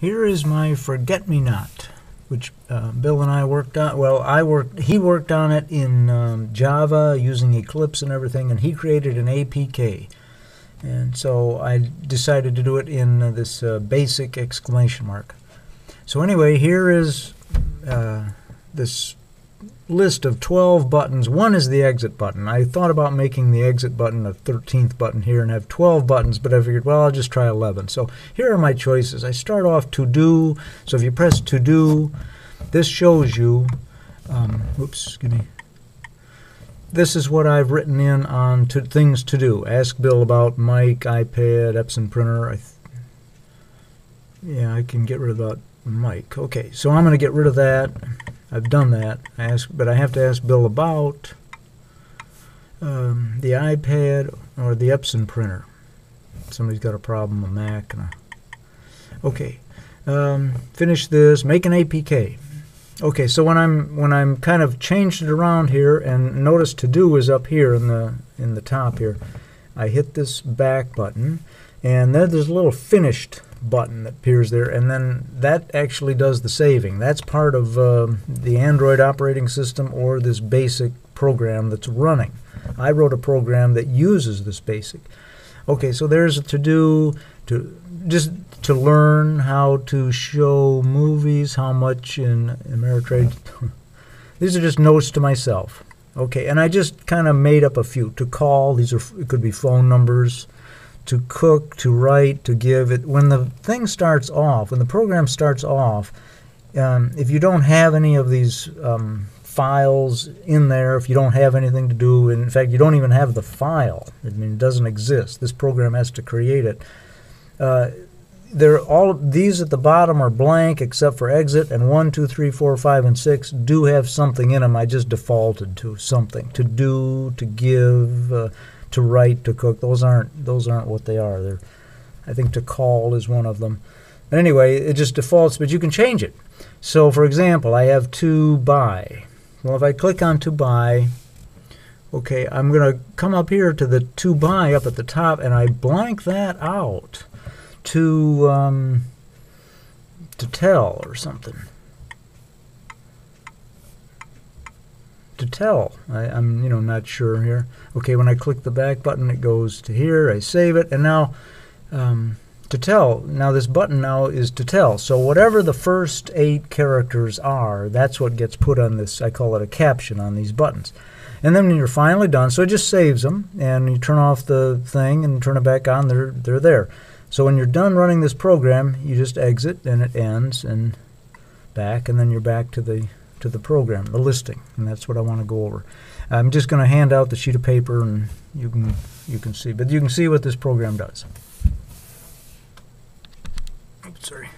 Here is my forget-me-not, which Bill and I worked on. Well, he worked on it in Java using Eclipse and everything, and he created an APK. And so I decided to do it in this basic exclamation mark. So anyway, here is this list of 12 buttons. One is the exit button. I thought about making the exit button a 13th button here and have 12 buttons, but I figured, well, I'll just try 11. So here are my choices. I start off to do. So if you press to do, this shows you, oops, excuse me. This is what I've written in on things to do. Ask Bill about mic, iPad, Epson printer. Yeah, I can get rid of that mic. Okay, so I'm going to get rid of that. I've done that. But I have to ask Bill about the iPad or the Epson printer. Somebody's got a problem, a Mac. Okay, finish this. Make an APK. Okay, so when I'm kind of changed it around here, and notice to do is up here in the top here. I hit this back button, and then there's a little finished button that appears there, and then that actually does the saving. That's part of the Android operating system or this basic program that's running. I wrote a program that uses this basic. Okay, so there's a to-do just to learn how to show movies, how much in Ameritrade. These are just notes to myself. Okay, and I just kind of made up a few. To call, it could be phone numbers. To cook, to write, to give. When the thing starts off, when the program starts off, if you don't have any of these files in there, if you don't have anything to do, in fact, you don't even have the file. I mean, it doesn't exist. This program has to create it. These at the bottom are blank except for exit, and 1, 2, 3, 4, 5, and 6 do have something in them. I just defaulted to something. To do, to give, to write, to cook. Those aren't what they are. I think to call is one of them. But anyway, it just defaults, but you can change it. So for example, I have to buy. Well, if I click on to buy, okay, I'm going to come up here to the to buy up at the top, and I blank that out to tell or something. To tell. I'm not sure here. Okay, when I click the back button, it goes to here. I save it, and now to tell. Now this button now is to tell. So whatever the first 8 characters are, that's what gets put on this. I call it a caption on these buttons. And then when you're finally done, so it just saves them, and you turn off the thing and turn it back on. They're there. So when you're done running this program, you just exit, and it ends, and back, and then you're back to the program, the listing, and that's what I want to go over. I'm just going to hand out the sheet of paper, and you can see, but you can see what this program does. Oops, sorry.